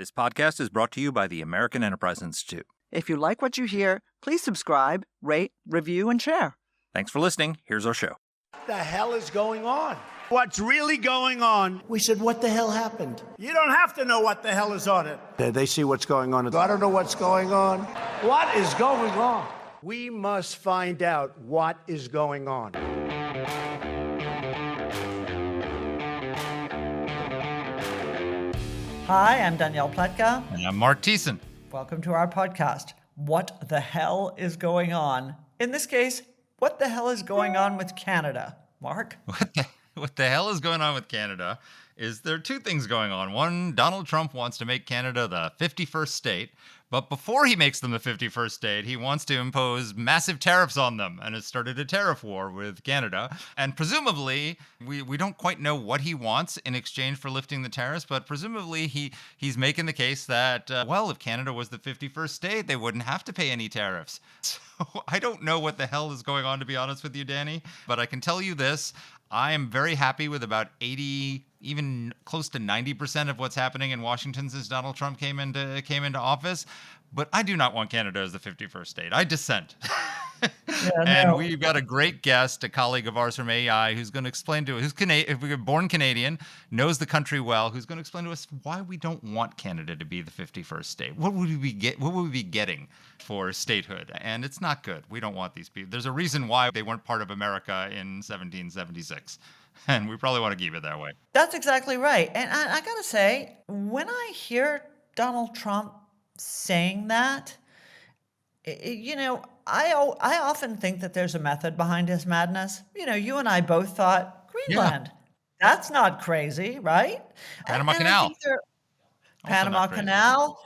This podcast is brought to you by the American Enterprise Institute. If you like what you hear, please subscribe, rate, review, and share. Thanks for listening. Here's our show. What the hell is going on? What's really going on? We said, what the hell happened? You don't have to know what the hell is on it. They see what's going on. I don't know what's going on. What is going on? We must find out what is going on. Hi, I'm Danielle Pletka. And I'm Mark Thiessen. Welcome to our podcast, What the Hell is Going On? In this case, what the hell is going on with Canada? Mark? What the hell is going on with Canada is there are two things going on. One, Donald Trump wants to make Canada the 51st state, but before he makes them the 51st state, he wants to impose massive tariffs on them and has started a tariff war with Canada. And presumably, we don't quite know what he wants in exchange for lifting the tariffs, but presumably he's making the case that, if Canada was the 51st state, they wouldn't have to pay any tariffs. So I don't know what the hell is going on, to be honest with you, Danny, but I can tell you this. I am very happy with about 80, even close to 90% of what's happening in Washington since Donald Trump came into office. But I do not want Canada as the 51st state. I dissent. We've got a great guest, a colleague of ours from AI, who's going to explain to us, if we're born Canadian, knows the country well, who's going to explain to us why we don't want Canada to be the 51st state. What would we be getting for statehood? And it's not good. We don't want these people. There's a reason why they weren't part of America in 1776. And we probably want to keep it that way. That's exactly right. And I got to say, when I hear Donald Trump saying that, I often think that there's a method behind his madness. You and I both thought Greenland. Yeah. That's not crazy, right? Panama Canal. Panama Canal,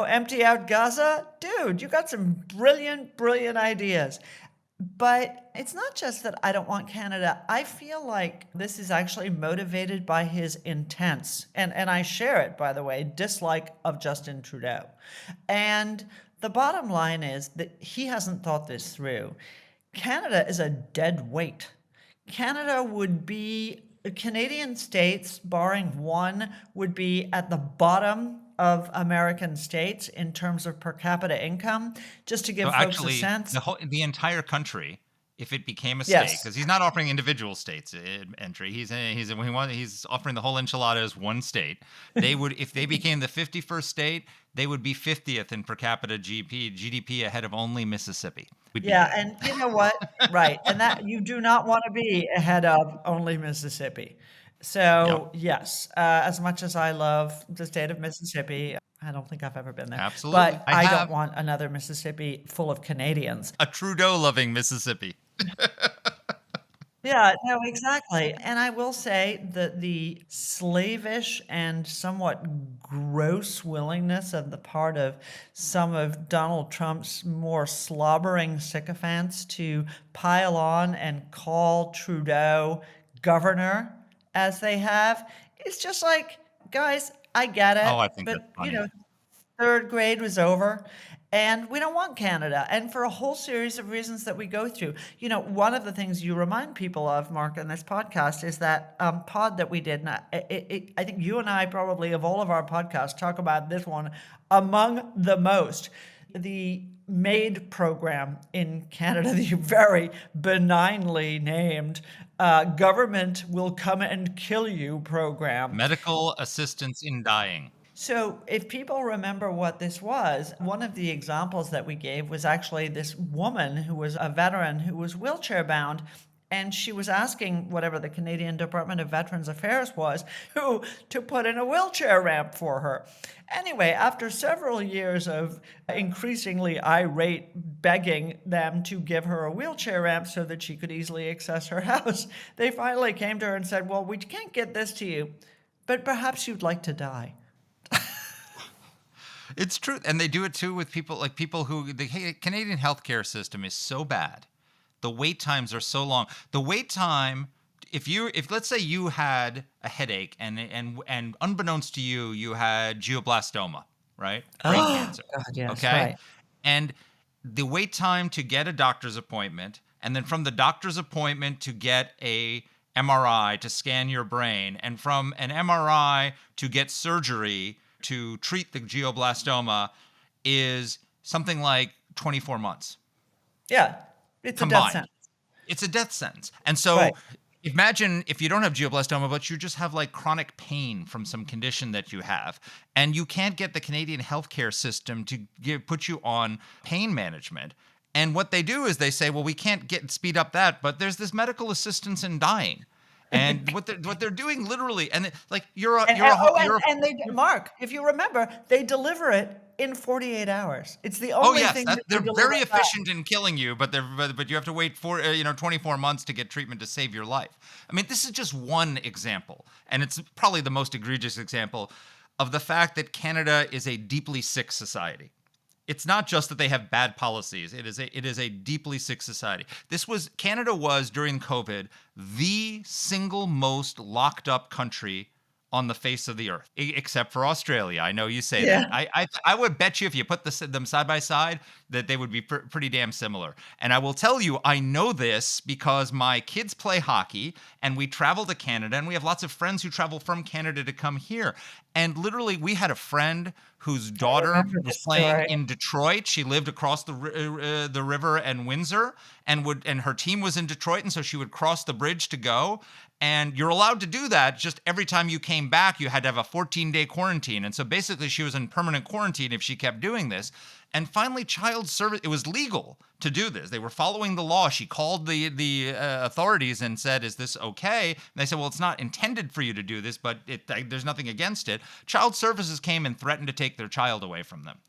empty out Gaza. Dude, you got some brilliant ideas. But it's not just that I don't want Canada. I feel like this is actually motivated by his intense, and I share it, by the way, dislike of Justin Trudeau. And the bottom line is that he hasn't thought this through. Canada is a dead weight. Canadian states, barring one, would be at the bottom of American states in terms of per capita income. Just to give folks a sense. The entire country, if it became a state, because he's not offering individual states entry, he's offering the whole enchilada as one state. They would, if they became the 51st state, they would be 50th in per capita GDP ahead of only Mississippi. And you know what? Right, and that you do not want to be ahead of only Mississippi. So yes, as much as I love the state of Mississippi, I don't think I've ever been there. Absolutely. But I don't want another Mississippi full of Canadians. A Trudeau-loving Mississippi. Yeah, no, exactly. And I will say that the slavish and somewhat gross willingness on the part of some of Donald Trump's more slobbering sycophants to pile on and call Trudeau governor as they have, it's just like, guys, I get it. Oh, I think that's funny. Third grade was over. And we don't want Canada, and for a whole series of reasons that we go through. One of the things you remind people of, Mark, on this podcast is that pod that we did. And I think you and I probably, of all of our podcasts, talk about this one among the most. The MAID program in Canada, the very benignly named Government Will Come and Kill You program. Medical assistance in dying. So if people remember what this was, one of the examples that we gave was actually this woman who was a veteran who was wheelchair bound, and she was asking whatever the Canadian Department of Veterans Affairs was to put in a wheelchair ramp for her. Anyway, after several years of increasingly irate begging them to give her a wheelchair ramp so that she could easily access her house, they finally came to her and said, well, we can't get this to you, but perhaps you'd like to die. It's true. And they do it too with people who the Canadian healthcare system is so bad. The wait times are so long. The wait time, if let's say you had a headache and unbeknownst to you, you had glioblastoma, right? Brain cancer. God, yes, okay. Right. And the wait time to get a doctor's appointment, and then from the doctor's appointment to get a MRI to scan your brain, and from an MRI to get surgery to treat the glioblastoma is something like 24 months Yeah. It's a death combined. sentence. It's a death sentence. And so Right. imagine if you don't have glioblastoma, but you just have like chronic pain from some condition that you have, and you can't get the Canadian healthcare system to put you on pain management. And what they do is they say, well, we can't speed up that, but there's this medical assistance in dying. And what they're doing literally, and like Mark, if you remember, they deliver it in 48 hours. It's the Oh only yes, thing that they're they very deliver fast. efficient in killing you, but you have to wait for 24 months to get treatment to save your life. I mean, this is just one example, and it's probably the most egregious example of the fact that Canada is a deeply sick society. It's not just that they have bad policies. It is a deeply sick society. Canada was during COVID the single most locked up country on the face of the earth, except for Australia. I know you say Yeah. that. I would bet you if you put them side by side that they would be pretty damn similar. And I will tell you, I know this because my kids play hockey and we travel to Canada, and we have lots of friends who travel from Canada to come here. And literally, we had a friend whose daughter remember was this playing story. in Detroit. She lived across the river and Windsor, and her team was in Detroit, and so she would cross the bridge to go. And you're allowed to do that. Just every time you came back, you had to have a 14-day quarantine. And so basically, she was in permanent quarantine if she kept doing this. And finally, Child Service, it was legal to do this. They were following the law. She called the authorities and said, is this okay? And they said, well, it's not intended for you to do this, but there's nothing against it. Child Services came and threatened to take their child away from them.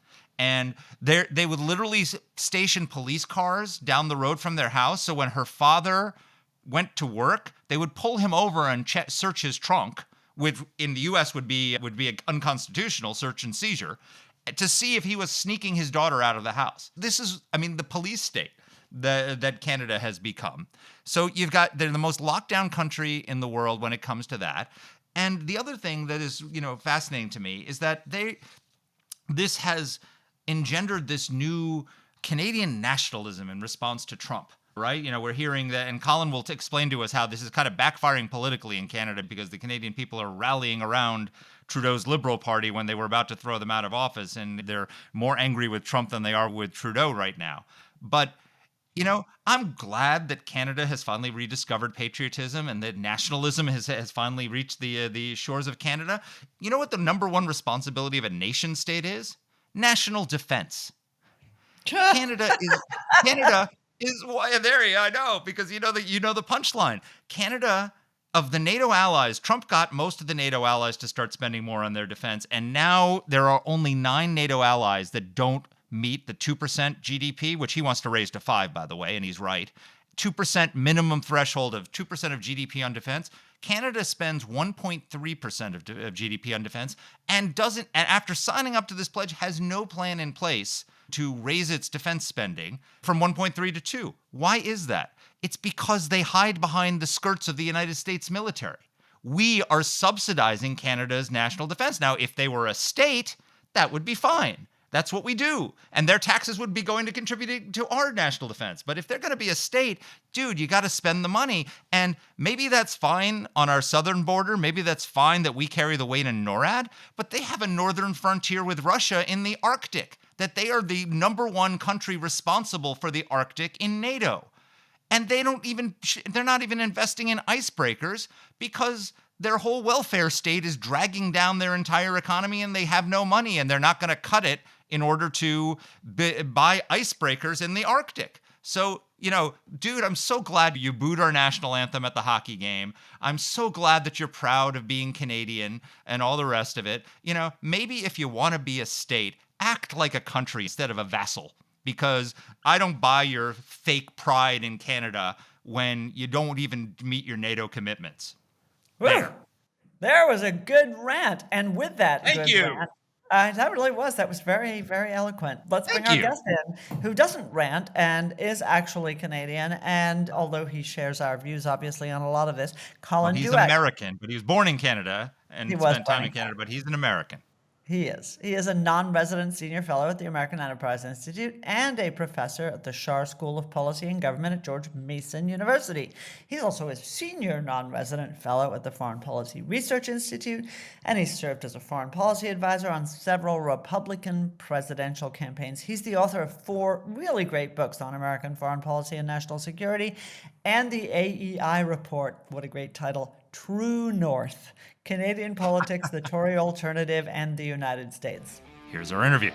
And they would literally station police cars down the road from their house. So when her father went to work, they would pull him over and search his trunk, which in the U.S. would be an unconstitutional search and seizure, to see if he was sneaking his daughter out of the house. This is, the police state that Canada has become. So they're the most locked down country in the world when it comes to that. And the other thing that is, fascinating to me is that this has engendered this new Canadian nationalism in response to Trump. Right? We're hearing that, and Colin will explain to us how this is kind of backfiring politically in Canada because the Canadian people are rallying around Trudeau's Liberal Party when they were about to throw them out of office, and they're more angry with Trump than they are with Trudeau right now. But, I'm glad that Canada has finally rediscovered patriotism and that nationalism has finally reached the shores of Canada. You know what the number one responsibility of a nation state is? National defense. Canada is why there. I know, because the punchline. Canada, of the NATO allies, Trump got most of the NATO allies to start spending more on their defense, and now there are only 9 NATO allies that don't meet the 2% GDP, which he wants to raise to 5, by the way, and he's right. 2% minimum threshold of 2% of GDP on defense. Canada spends 1.3% of GDP on defense and after signing up to this pledge, has no plan in place to raise its defense spending from 1.3 to 2. Why is that? It's because they hide behind the skirts of the United States military. We are subsidizing Canada's national defense. Now, if they were a state, that would be fine. That's what we do. And their taxes would be going to contribute to our national defense. But if they're going to be a state, dude, you got to spend the money. And maybe that's fine on our southern border. Maybe that's fine that we carry the weight in NORAD. But they have a northern frontier with Russia in the Arctic, that they are the number one country responsible for the Arctic in NATO. And they're not even investing in icebreakers because their whole welfare state is dragging down their entire economy, and they have no money, and they're not going to cut it in order to buy icebreakers in the Arctic. So, dude, I'm so glad you booed our national anthem at the hockey game. I'm so glad that you're proud of being Canadian and all the rest of it. Maybe if you want to be a state, act like a country instead of a vassal, because I don't buy your fake pride in Canada when you don't even meet your NATO commitments. There was a good rant. And with that Thank you. rant, that was very, very eloquent. Let's bring Thank our you. guest in, who doesn't rant and is actually Canadian. And although he shares our views, obviously, on a lot of this, Colin He's Dueck. American, but he was born in Canada and He was spent time born in Canada, but he's an American. He is. He is a non-resident senior fellow at the American Enterprise Institute and a professor at the Schar School of Policy and Government at George Mason University. He's also a senior non-resident fellow at the Foreign Policy Research Institute, and he served as a foreign policy advisor on several Republican presidential campaigns. He's the author of 4 really great books on American foreign policy and national security, and the AEI report. What a great title. True North. Canadian Politics, the Tory Alternative, and the United States. Here's our interview.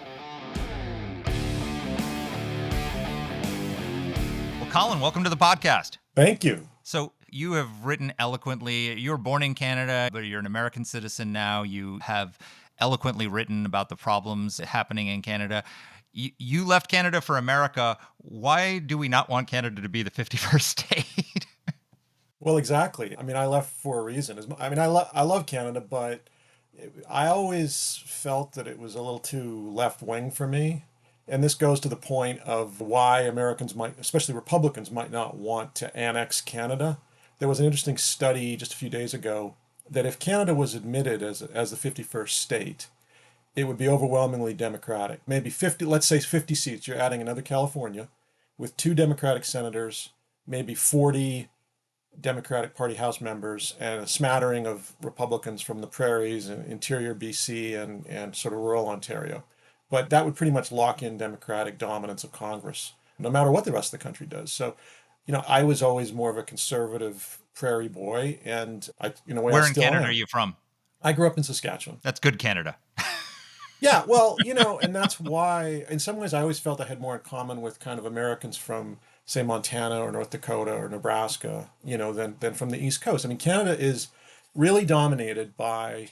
Well, Colin, welcome to the podcast. Thank you. So you have written eloquently. You were born in Canada, but you're an American citizen now. You have eloquently written about the problems happening in Canada. You left Canada for America. Why do we not want Canada to be the 51st state? Well, exactly. I mean, I left for a reason. I mean, I love Canada, but I always felt that it was a little too left wing for me. And this goes to the point of why Americans might, especially Republicans, might not want to annex Canada. There was an interesting study just a few days ago that if Canada was admitted as the 51st state, it would be overwhelmingly Democratic. Maybe 50, let's say 50 seats. You're adding another California with 2 Democratic senators, maybe 40 Democratic Party House members, and a smattering of Republicans from the prairies and interior BC and sort of rural Ontario. But that would pretty much lock in Democratic dominance of Congress, no matter what the rest of the country does. So, I was always more of a conservative prairie boy, and Where in Canada are you from? I grew up in Saskatchewan. That's good Canada. Yeah, well, and that's why, in some ways, I always felt I had more in common with kind of Americans from, say, Montana or North Dakota or Nebraska, than from the East Coast. I mean, Canada is really dominated by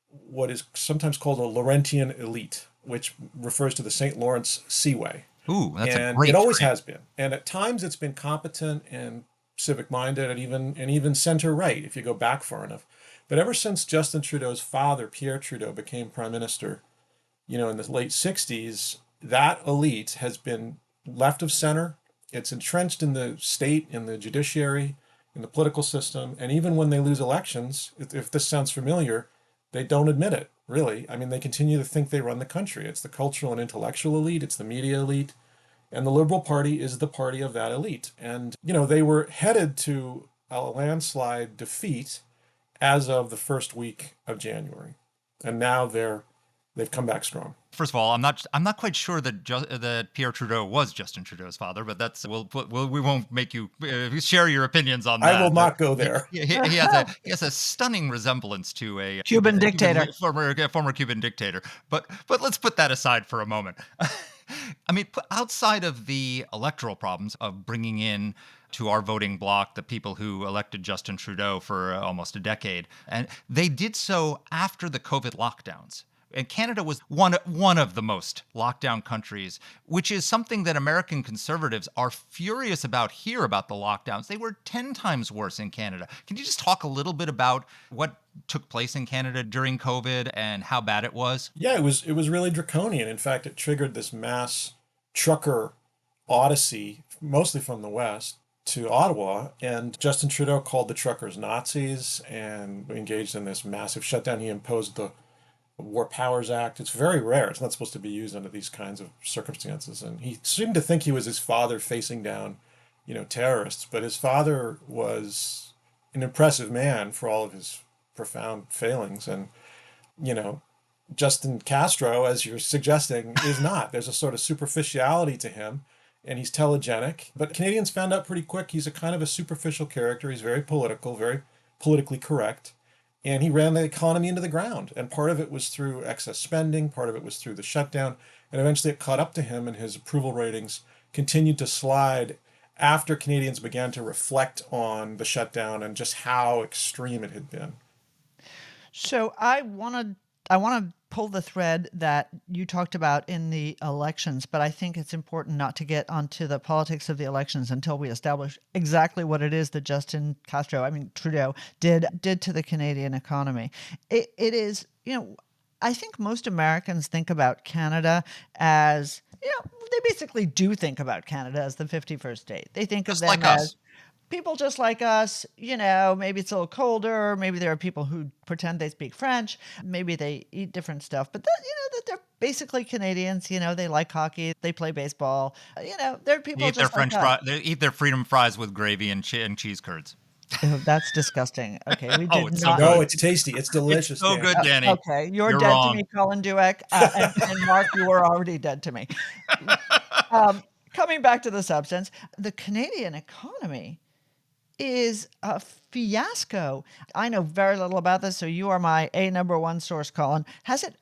what is sometimes called a Laurentian elite, which refers to the St. Lawrence Seaway. Ooh, that's a And great it always phrase. has been. And at times it's been competent and civic-minded and even center-right if you go back far enough. But ever since Justin Trudeau's father, Pierre Trudeau, became prime minister, in the late 60s, that elite has been left of center. It's entrenched in the state, in the judiciary, in the political system. And even when they lose elections, if this sounds familiar, they don't admit it, really. I mean, they continue to think they run the country. It's the cultural and intellectual elite. It's the media elite. And the Liberal Party is the party of that elite. And, they were headed to a landslide defeat as of the first week of January. And now they've come back strong. First of all, I'm not quite sure that Pierre Trudeau was Justin Trudeau's father, but we won't make you share your opinions on that. I will not go there. He has a stunning resemblance to a Cuban dictator. former Cuban dictator. But let's put that aside for a moment. I mean, outside of the electoral problems of bringing in to our voting bloc the people who elected Justin Trudeau for almost a decade, and they did so after the COVID lockdowns. And Canada was one of the most locked down countries, which is something that American conservatives are furious about here about the lockdowns. They were 10 times worse in Canada. Can you just talk a little bit about what took place in Canada during COVID and how bad it was? Yeah, it was really draconian. In fact, it triggered this mass trucker odyssey, mostly from the West, to Ottawa. And Justin Trudeau called the truckers Nazis and engaged in this massive shutdown. He imposed the War Powers Act. It's very rare. It's not supposed to be used under these kinds of circumstances. And he seemed to think he was his father facing down, terrorists. But his father was an impressive man for all of his profound failings. And, Justin Castro, as you're suggesting, is not. There's a sort of superficiality to him, and he's telegenic. But Canadians found out pretty quick he's a kind of a superficial character. He's very political, very politically correct. And he ran the economy into the ground. And part of it was through excess spending. Part of it was through the shutdown. And eventually it caught up to him, and his approval ratings continued to slide after Canadians began to reflect on the shutdown and just how extreme it had been. So I want to pull the thread that you talked about in the elections, but I think it's important not to get onto the politics of the elections until we establish exactly what it is that Trudeau did to the Canadian economy. It is, I think most Americans think about Canada as, they basically do think about Canada as the 51st state. They think of Just them like as us. people just like us, maybe it's a little colder. Maybe there are people who pretend they speak French. Maybe they eat different stuff, but that they're basically Canadians. They like hockey. They play baseball. They're They people eat their just like French us. fries. They eat their freedom fries with gravy and cheese curds. Oh, that's disgusting. Okay, we Oh, did it's so not. No, good. it's tasty. It's It's delicious, so Dan. good, Danny. Okay, you're You're dead to me, wrong. Colin Dueck, and Mark, you were already dead to me. Um, Coming back to the substance, the Canadian economy is a fiasco. I know very little about this, so you are my number one source, Colin.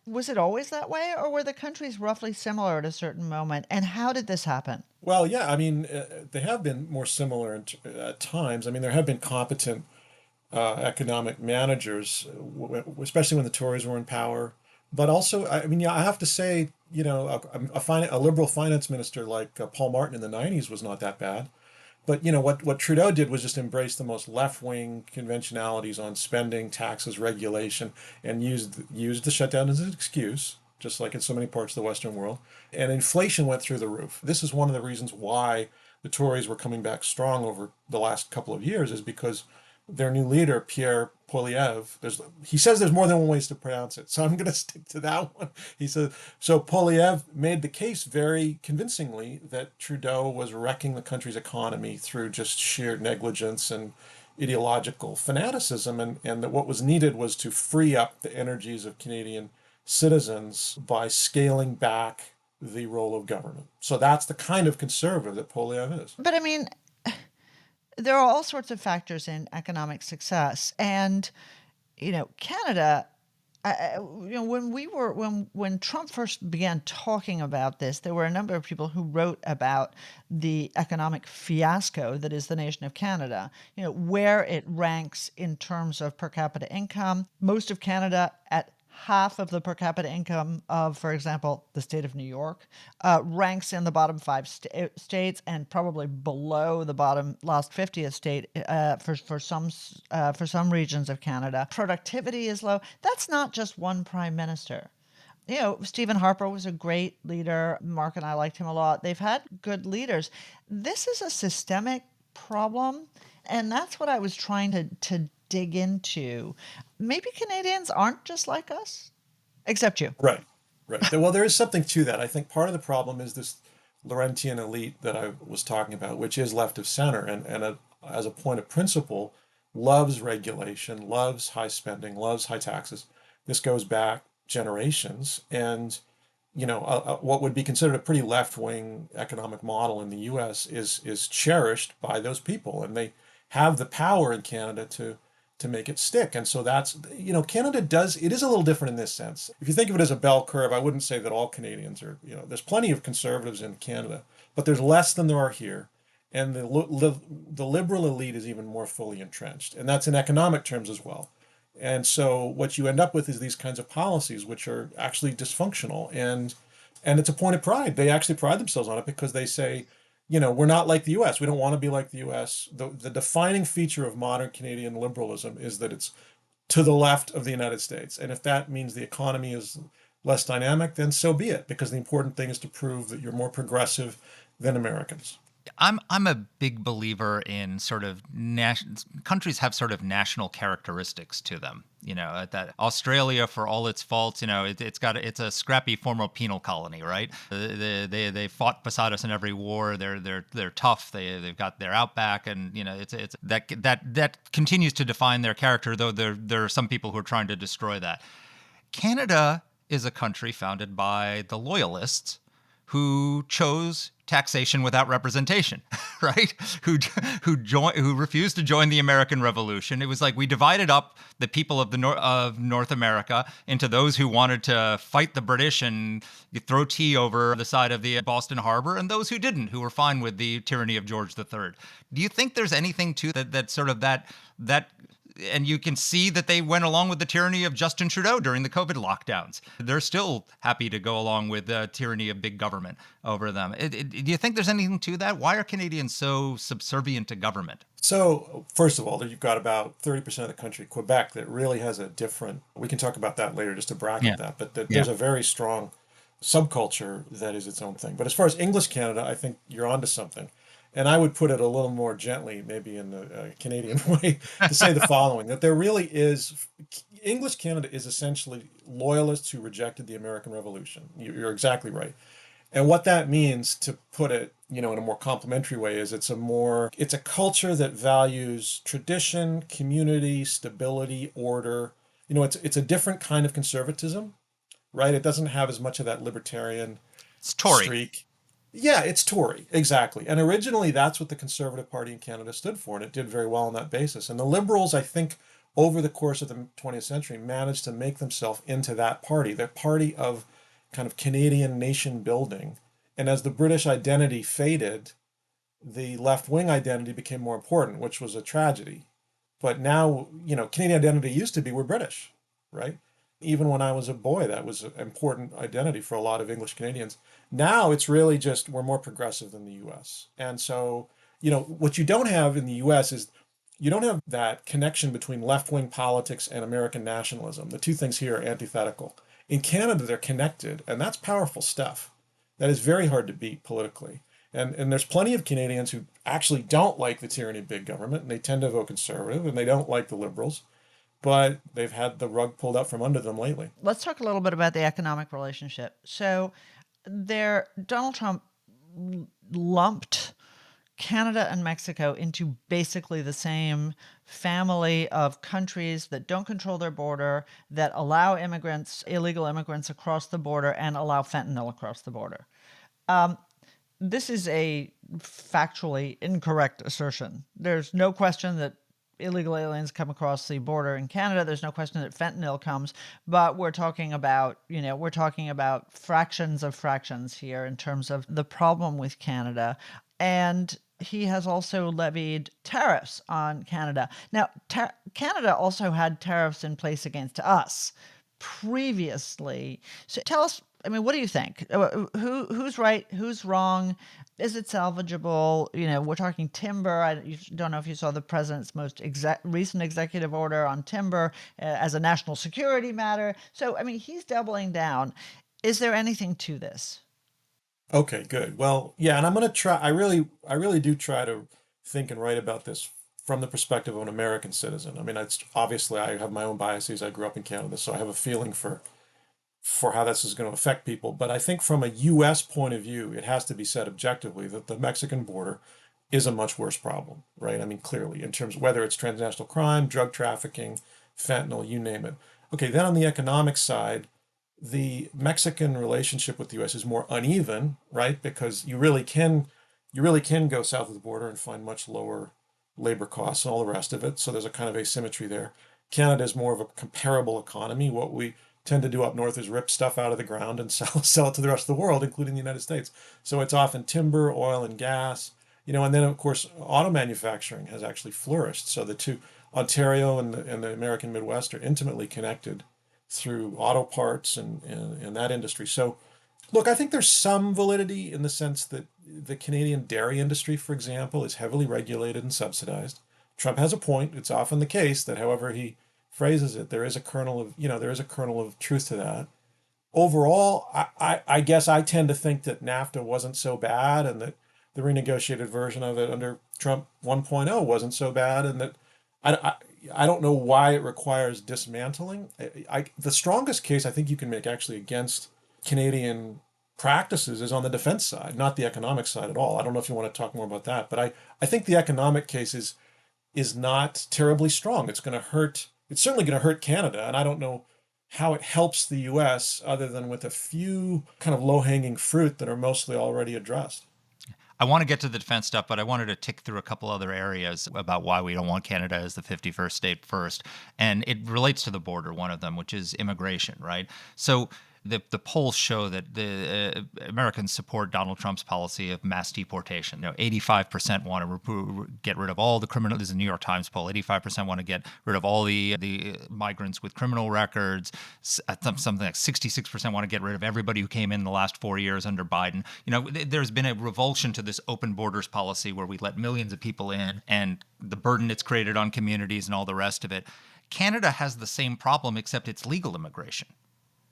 Was it always that way, or were the countries roughly similar at a certain moment? And how did this happen? Well, yeah, I mean, they have been more similar at times. I mean, there have been competent economic managers, especially when the Tories were in power. But also, I mean, yeah, I have to say, a liberal finance minister like Paul Martin in the 90s was not that bad. But what Trudeau did was just embrace the most left-wing conventionalities on spending, taxes, regulation, and used the shutdown as an excuse, just like in so many parts of the Western world. And inflation went through the roof. This is one of the reasons why the Tories were coming back strong over the last couple of years, is because their new leader, Pierre Poilievre, he says there's more than one ways to pronounce it, so I'm going to stick to that one. He said, so Poilievre made the case very convincingly that Trudeau was wrecking the country's economy through just sheer negligence and ideological fanaticism, and that what was needed was to free up the energies of Canadian citizens by scaling back the role of government. So that's the kind of conservative that Poilievre is. But I mean, there are all sorts of factors in economic success, and Canada. When Trump first began talking about this, there were a number of people who wrote about the economic fiasco that is the nation of Canada. Where it ranks in terms of per capita income. Most of Canada at half of the per capita income of, for example, the state of New York, ranks in the bottom five states and probably below the bottom last 50th state for some regions of Canada. Productivity is low. That's not just one prime minister. Stephen Harper was a great leader. Mark and I liked him a lot. They've had good leaders. This is a systemic problem, and that's what I was trying to dig into. Maybe Canadians aren't just like us, except you. Right, right. Well, there is something to that. I think part of the problem is this Laurentian elite that I was talking about, which is left of center, as a point of principle, loves regulation, loves high spending, loves high taxes. This goes back generations, and what would be considered a pretty left-wing economic model in the U.S. is cherished by those people, and they have the power in Canada to make it stick. And so that's, Canada it is a little different in this sense. If you think of it as a bell curve, I wouldn't say that all Canadians are, there's plenty of conservatives in Canada, but there's less than there are here. And the liberal elite is even more fully entrenched. And that's in economic terms as well. And so what you end up with is these kinds of policies, which are actually dysfunctional. And it's a point of pride. They actually pride themselves on it because they say, we're not like the US. We don't want to be like the US. The defining feature of modern Canadian liberalism is that it's to the left of the United States. And if that means the economy is less dynamic, then so be it, because the important thing is to prove that you're more progressive than Americans. I'm a big believer in sort of countries have sort of national characteristics to them. That Australia, for all its faults, it's a scrappy former penal colony, right? They fought beside us in every war. They're tough. They've got their outback, and it's that continues to define their character. Though there are some people who are trying to destroy that. Canada is a country founded by the Loyalists, who chose taxation without representation, right? Who refused to join the American Revolution. It was like we divided up the people of North America into those who wanted to fight the British and throw tea over the side of the Boston Harbor, and those who didn't, who were fine with the tyranny of George III. Do you think there's anything to that sort of that and you can see that they went along with the tyranny of Justin Trudeau during the COVID lockdowns. They're still happy to go along with the tyranny of big government over them. Do you think there's anything to that? Why are Canadians so subservient to government? So, first of all, you've got about 30% of the country, Quebec, that really has a different, we can talk about that later just to bracket that, but there's a very strong subculture that is its own thing. But as far as English Canada, I think you're onto something. And I would put it a little more gently, maybe in the Canadian way, to say the following, that there really is, English Canada is essentially loyalists who rejected the American Revolution. You're exactly right. And what that means, to put it, in a more complimentary way, is it's a culture that values tradition, community, stability, order. It's a different kind of conservatism, right? It doesn't have as much of that libertarian It's Tory. streak. Yeah, it's Tory, exactly. And originally that's what the Conservative Party in Canada stood for, and it did very well on that basis. And the Liberals, I think, over the course of the 20th century, managed to make themselves into that party, the party of kind of Canadian nation building. And as the British identity faded, the left wing identity became more important, which was a tragedy. But now, Canadian identity used to be we're British, right? Even when I was a boy, that was an important identity for a lot of English Canadians. Now it's really just we're more progressive than the US. And so, what you don't have in the US is you don't have that connection between left wing politics and American nationalism. The two things here are antithetical. In Canada, they're connected, and that's powerful stuff. That is very hard to beat politically. And there's plenty of Canadians who actually don't like the tyranny of big government, and they tend to vote conservative, and they don't like the Liberals, but they've had the rug pulled out from under them lately. Let's talk a little bit about the economic relationship. So Donald Trump lumped Canada and Mexico into basically the same family of countries that don't control their border, that allow illegal immigrants across the border, and allow fentanyl across the border. This is a factually incorrect assertion. There's no question that illegal aliens come across the border in Canada. There's no question that fentanyl comes, but we're talking about fractions of fractions here in terms of the problem with Canada. And he has also levied tariffs on Canada. Now, Canada also had tariffs in place against us previously. So tell us, what do you think? Who's right? Who's wrong? Is it salvageable? We're talking timber. I don't know if you saw the president's most recent executive order on timber as a national security matter. So, he's doubling down. Is there anything to this? Okay, good. Well, yeah, and I'm going to try. I really do try to think and write about this from the perspective of an American citizen. It's obviously I have my own biases. I grew up in Canada, so I have a feeling for how this is going to affect people. But I think from a U.S. point of view, it has to be said objectively that the Mexican border is a much worse problem, right? Clearly, in terms of whether it's transnational crime, drug trafficking, fentanyl, you name it. Okay, then on the economic side, the Mexican relationship with the U.S. is more uneven, right? Because you really can go south of the border and find much lower labor costs and all the rest of it. So there's a kind of asymmetry there. Canada is more of a comparable economy. What we tend to do up north is rip stuff out of the ground and sell it to the rest of the world, including the United States. So it's often timber, oil, and gas. And then of course auto manufacturing has actually flourished. So the two, Ontario and the American Midwest, are intimately connected through auto parts and that industry. So look, I think there's some validity in the sense that the Canadian dairy industry, for example, is heavily regulated and subsidized. Trump has a point. It's often the case that however he phrases it, there is a kernel of truth to that. Overall, I guess I tend to think that NAFTA wasn't so bad, and that the renegotiated version of it under Trump 1.0 wasn't so bad, and that I don't know why it requires dismantling. The strongest case I think you can make actually against Canadian practices is on the defense side, not the economic side at all. I don't know if you want to talk more about that, but I think the economic case is not terribly strong. It's certainly going to hurt Canada, and I don't know how it helps the US other than with a few kind of low-hanging fruit that are mostly already addressed. I want to get to the defense stuff, but I wanted to tick through a couple other areas about why we don't want Canada as the 51st state first. And it relates to the border, one of them, which is immigration, right? So the polls show that the Americans support Donald Trump's policy of mass deportation. 85% want to get rid of all the criminal. This is a New York Times poll. 85% want to get rid of all the migrants with criminal records. Something like 66% want to get rid of everybody who came in the last 4 years under Biden. There's been a revulsion to this open borders policy where we let millions of people in, and the burden it's created on communities and all the rest of it. Canada has the same problem, except it's legal immigration.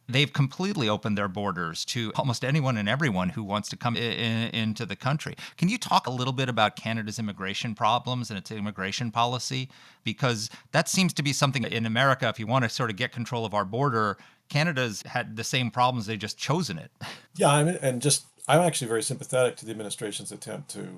they've completely opened their borders to almost anyone and everyone who wants to come into the country. Can you talk a little bit about Canada's immigration problems and its immigration policy? Because that seems to be something in America, if you want to sort of get control of our border, Canada's had the same problems, they just chosen it. Yeah, I mean, I'm actually very sympathetic to the administration's attempt to,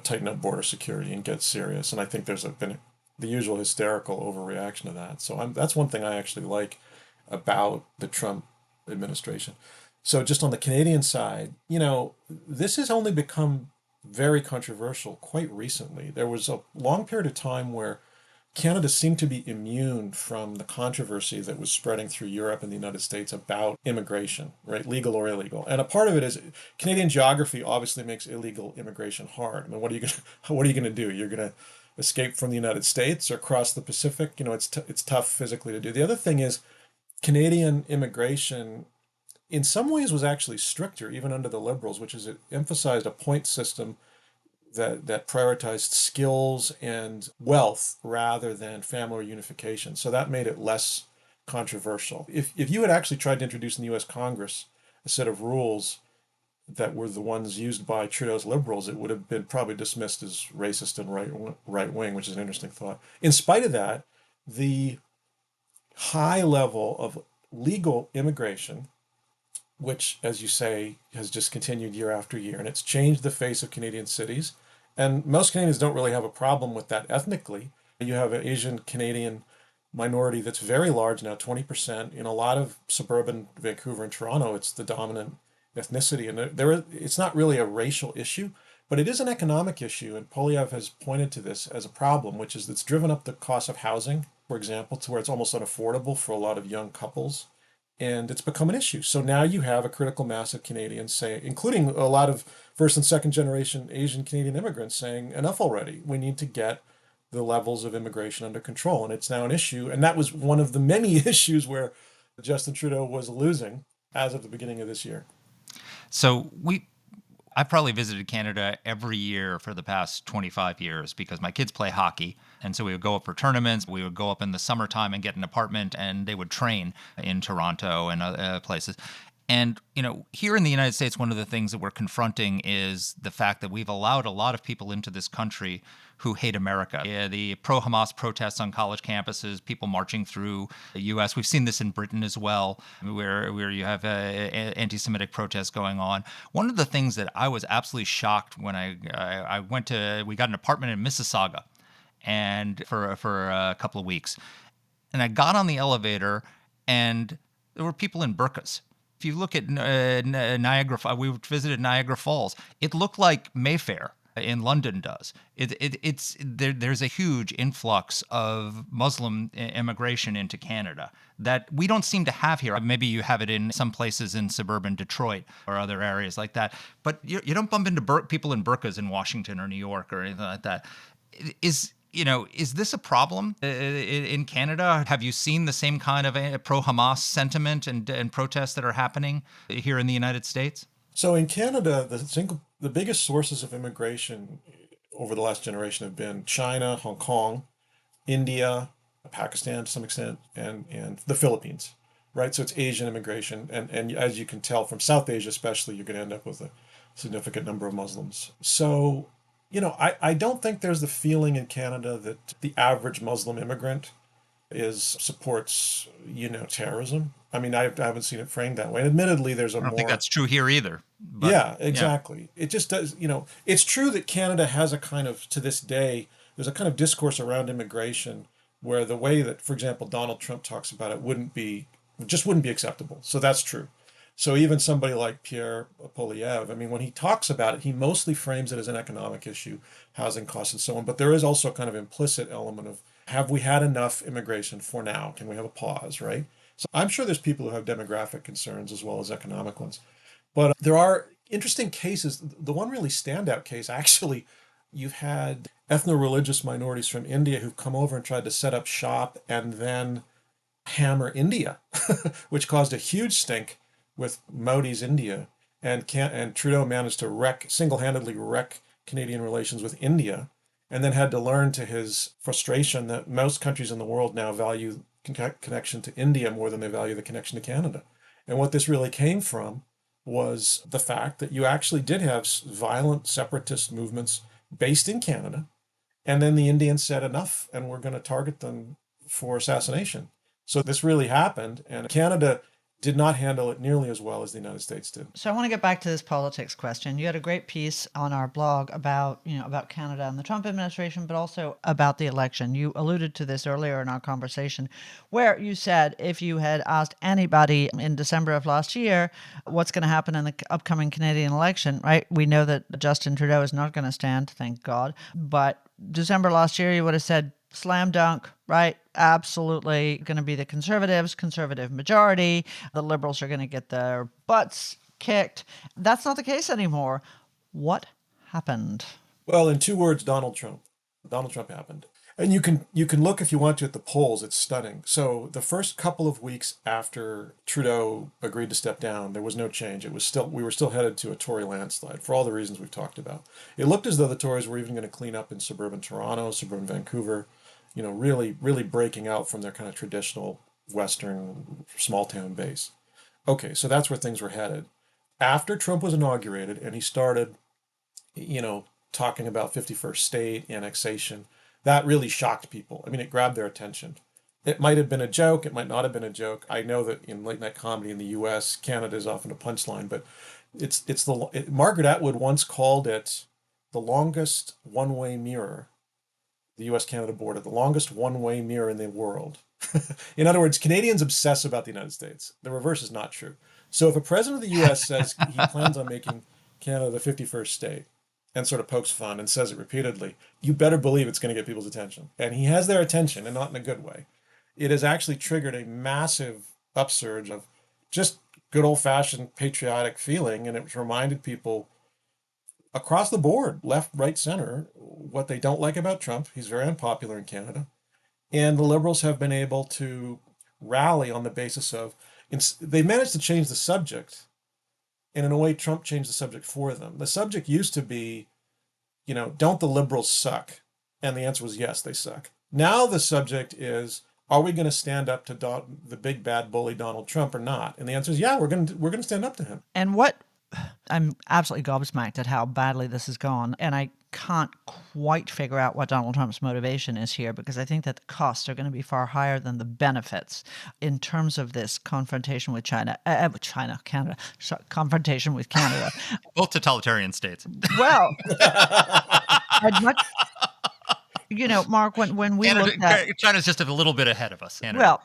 tighten up border security and get serious. And I think there's been the usual hysterical overreaction to that. So that's one thing I actually like about the Trump administration. So just on the Canadian side, this has only become very controversial quite recently. There was a long period of time where Canada seemed to be immune from the controversy that was spreading through Europe and the United States about immigration, right? Legal or illegal. And a part of it is Canadian geography obviously makes illegal immigration hard. I mean, what are you going to do? You're going to escape from the United States or cross the Pacific? It's tough physically to do. The other thing is Canadian immigration in some ways was actually stricter even under the Liberals, which is it emphasized a point system that prioritized skills and wealth rather than family reunification. So that made it less controversial. If you had actually tried to introduce in the US Congress a set of rules that were the ones used by Trudeau's Liberals, it would have been probably dismissed as racist and right wing, which is an interesting thought. In spite of that, the high level of legal immigration, which, as you say, has just continued year after year, and it's changed the face of Canadian cities. And most Canadians don't really have a problem with that ethnically. You have an Asian Canadian minority that's very large now, 20%. In a lot of suburban Vancouver and Toronto, it's the dominant ethnicity. And it's not really a racial issue, but it is an economic issue. And Polyev has pointed to this as a problem, which is it's driven up the cost of housing, for example, to where it's almost unaffordable for a lot of young couples. And it's become an issue. So now you have a critical mass of Canadians including a lot of first and second generation Asian Canadian immigrants saying, enough already. We need to get the levels of immigration under control. And it's now an issue. And that was one of the many issues where Justin Trudeau was losing as of the beginning of this year. So I've probably visited Canada every year for the past 25 years because my kids play hockey. And so we would go up for tournaments. We would go up in the summertime and get an apartment, and they would train in Toronto and other places. And, here in the United States, one of the things that we're confronting is the fact that we've allowed a lot of people into this country who hate America. Yeah, the pro-Hamas protests on college campuses, people marching through the U.S. We've seen this in Britain as well, where you have anti-Semitic protests going on. One of the things that I was absolutely shocked when we got an apartment in Mississauga, and for a couple of weeks, and I got on the elevator, and there were people in burqas. If you look at Niagara, we visited Niagara Falls. It looked like Mayfair in London does. There's a huge influx of Muslim immigration into Canada that we don't seem to have here. Maybe you have it in some places in suburban Detroit or other areas like that, but you don't bump into people in burqas in Washington or New York or anything like that. Is this a problem in Canada? Have you seen the same kind of pro-Hamas sentiment and protests that are happening here in the United States? So in Canada, the biggest sources of immigration over the last generation have been China, Hong Kong, India, Pakistan to some extent, and the Philippines, right? So it's Asian immigration. And as you can tell from South Asia especially, you're going to end up with a significant number of Muslims. So I don't think there's the feeling in Canada that the average Muslim immigrant supports terrorism. I mean, I haven't seen it framed that way. And admittedly, there's I don't think that's true here either. But, yeah, exactly. Yeah. It just does. It's true that Canada has to this day, there's a kind of discourse around immigration where the way that, for example, Donald Trump talks about it wouldn't be acceptable. So that's true. So even somebody like Pierre Poilievre, I mean, when he talks about it, he mostly frames it as an economic issue, housing costs and so on. But there is also a kind of implicit element of, have we had enough immigration for now? Can we have a pause, right? So I'm sure there's people who have demographic concerns as well as economic ones. But there are interesting cases. The one really standout case, actually, you've had ethno-religious minorities from India who've come over and tried to set up shop and then hammer India, which caused a huge stink with Modi's India, and Trudeau managed to single-handedly wreck Canadian relations with India, and then had to learn to his frustration that most countries in the world now value connection to India more than they value the connection to Canada. And what this really came from was the fact that you actually did have violent separatist movements based in Canada. And then the Indians said enough, and we're going to target them for assassination. So this really happened, and Canada did not handle it nearly as well as the United States did. So I want to get back to this politics question. You had a great piece on our blog about, about Canada and the Trump administration, but also about the election. You alluded to this earlier in our conversation, where you said if you had asked anybody in December of last year what's going to happen in the upcoming Canadian election, right? We know that Justin Trudeau is not going to stand, thank God. But December last year, you would have said slam dunk, right? Absolutely going to be the Conservatives, conservative majority. The Liberals are going to get their butts kicked. That's not the case anymore. What happened? Well, in 2 words, Donald Trump. Donald Trump happened. And you can look if you want to at the polls. It's stunning. So the first couple of weeks after Trudeau agreed to step down, there was no change. We were still headed to a Tory landslide for all the reasons we've talked about. It looked as though the Tories were even going to clean up in suburban Toronto, suburban Vancouver, really, really breaking out from their kind of traditional Western small town base. Okay, so that's where things were headed. After Trump was inaugurated and he started, talking about 51st state, annexation, that really shocked people. I mean, it grabbed their attention. It might have been a joke, it might not have been a joke. I know that in late night comedy in the US, Canada is often a punchline, but Margaret Atwood once called it the longest one-way mirror, the US-Canada border, the longest one-way mirror in the world. In other words, Canadians obsess about the United States. The reverse is not true. So if a president of the US says he plans on making Canada the 51st state and sort of pokes fun and says it repeatedly, you better believe it's going to get people's attention. And he has their attention, and not in a good way. It has actually triggered a massive upsurge of just good old-fashioned patriotic feeling, and it's reminded people across the board, left, right, center, what they don't like about Trump. He's very unpopular in Canada. And the Liberals have been able to rally on the basis of, they managed to change the subject. And in a way, Trump changed the subject for them. The subject used to be, don't the Liberals suck? And the answer was yes, they suck. Now the subject is, are we going to stand up to the big bad bully Donald Trump or not? And the answer is, yeah, we're going to stand up to him. And I'm absolutely gobsmacked at how badly this has gone. And I can't quite figure out what Donald Trump's motivation is here, because I think that the costs are going to be far higher than the benefits in terms of this confrontation with Canada, confrontation with Canada. Both totalitarian states. Well, I'd much, Mark, when we look at China's just a little bit ahead of us. Canada.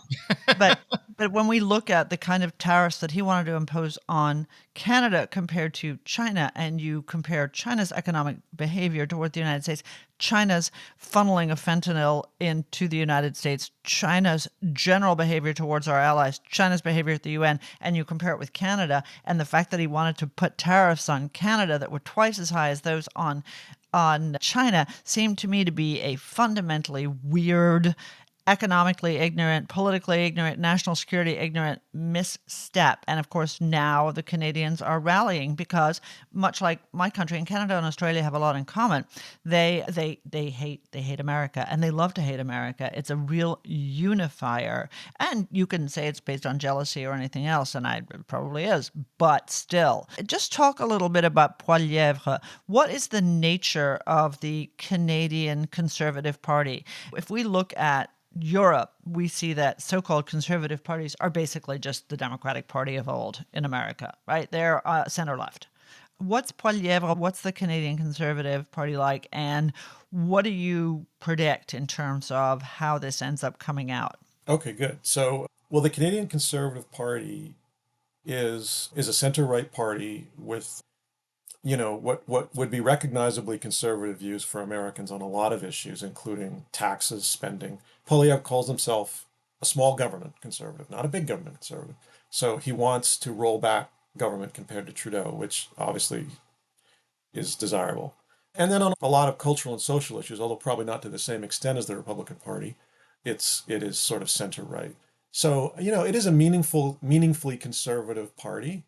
Well, but when we look at the kind of tariffs that he wanted to impose on Canada compared to China, and you compare China's economic behavior toward the United States, China's funneling of fentanyl into the United States, China's general behavior towards our allies, China's behavior at the UN, and you compare it with Canada, and the fact that he wanted to put tariffs on Canada that were twice as high as those on China seemed to me to be a fundamentally weird, economically ignorant, politically ignorant, national security ignorant misstep. And of course, now the Canadians are rallying because, much like my country, and Canada and Australia have a lot in common, they hate America, and they love to hate America. It's a real unifier. And you can say it's based on jealousy or anything else, and it probably is, but still. Just talk a little bit about Poilievre. What is the nature of the Canadian Conservative Party? If we look at Europe, we see that so-called conservative parties are basically just the Democratic Party of old in America, right? They're center-left. What's Poilievre? What's the Canadian Conservative Party like? And what do you predict in terms of how this ends up coming out? Okay, good. So, well, the Canadian Conservative Party is a center-right party with what would be recognizably conservative views for Americans on a lot of issues, including taxes, spending. Poilievre calls himself a small government conservative, not a big government conservative. So he wants to roll back government compared to Trudeau, which obviously is desirable. And then on a lot of cultural and social issues, although probably not to the same extent as the Republican Party, it is sort of center-right. So, it is a meaningfully conservative party.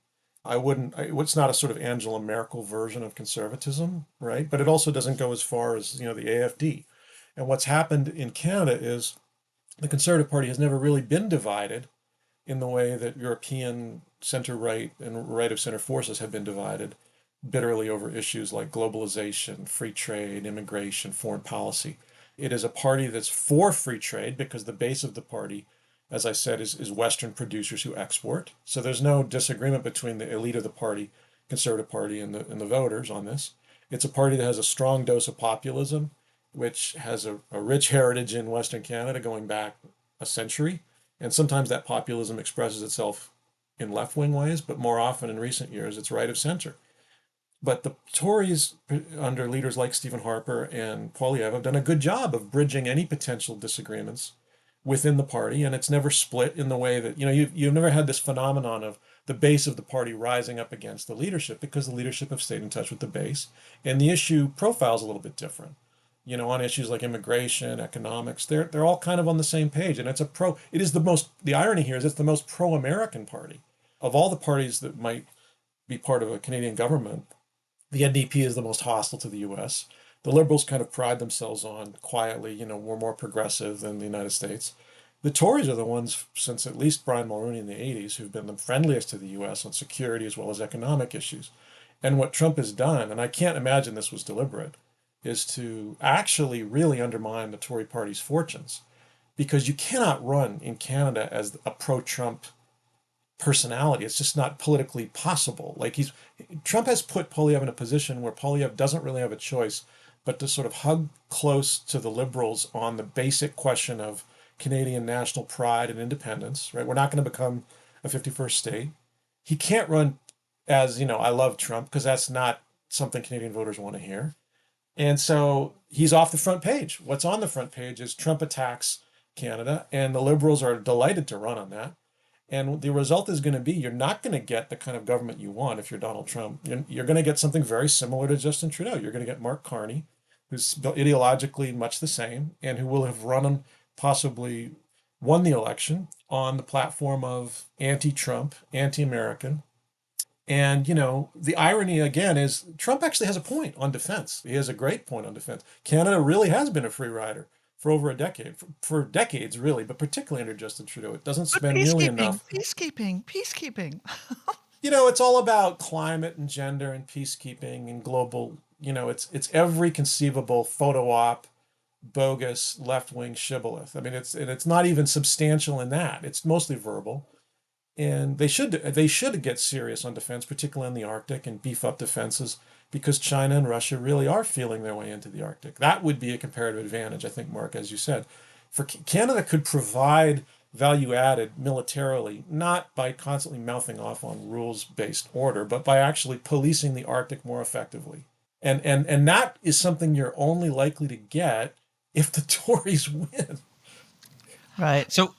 It's not a sort of Angela Merkel version of conservatism, right? But it also doesn't go as far as, the AFD. And what's happened in Canada is the Conservative Party has never really been divided in the way that European center-right and right-of-center forces have been divided bitterly over issues like globalization, free trade, immigration, foreign policy. It is a party that's for free trade because the base of the party, as I said, is Western producers who export. So there's no disagreement between the elite of the party, Conservative Party, and the voters on this. It's a party that has a strong dose of populism, which has a rich heritage in Western Canada going back a century. And sometimes that populism expresses itself in left-wing ways, but more often in recent years, it's right of center. But the Tories, under leaders like Stephen Harper and Poilievre, have done a good job of bridging any potential disagreements within the party, and it's never split in the way that, you've never had this phenomenon of the base of the party rising up against the leadership, because the leadership have stayed in touch with the base, and the issue profile is a little bit different. On issues like immigration, economics, they're all kind of on the same page, and the irony here is it's the most pro-American party of all the parties that might be part of a Canadian government. The NDP is the most hostile to the U.S. The Liberals kind of pride themselves on quietly, we're more progressive than the United States. The Tories are the ones, since at least Brian Mulroney in the 80s, who've been the friendliest to the U.S. on security as well as economic issues. And what Trump has done, and I can't imagine this was deliberate, is to actually really undermine the Tory party's fortunes. Because you cannot run in Canada as a pro-Trump personality. It's just not politically possible. Trump has put Poilievre in a position where Poilievre doesn't really have a choice but to sort of hug close to the Liberals on the basic question of Canadian national pride and independence, right? We're not going to become a 51st state. He can't run as, I love Trump, because that's not something Canadian voters want to hear. And so he's off the front page. What's on the front page is Trump attacks Canada, and the Liberals are delighted to run on that. And the result is going to be you're not going to get the kind of government you want if you're Donald Trump. You're going to get something very similar to Justin Trudeau. You're going to get Mark Carney, who's ideologically much the same and who will have possibly won the election on the platform of anti-Trump, anti-American. And, the irony again is Trump actually has a point on defense. He has a great point on defense. Canada really has been a free rider for over a decade, for decades, really, but particularly under Justin Trudeau. It doesn't But spend nearly enough. peacekeeping. It's all about climate and gender and peacekeeping and global, it's every conceivable photo op, bogus left-wing shibboleth. I mean, it's not even substantial in that. It's mostly verbal. And they should get serious on defense, particularly in the Arctic, and beef up defenses, because China and Russia really are feeling their way into the Arctic. That would be a comparative advantage, I think, Mark, as you said. For Canada could provide value added militarily, not by constantly mouthing off on rules-based order, but by actually policing the Arctic more effectively. And that is something you're only likely to get if the Tories win. Right. So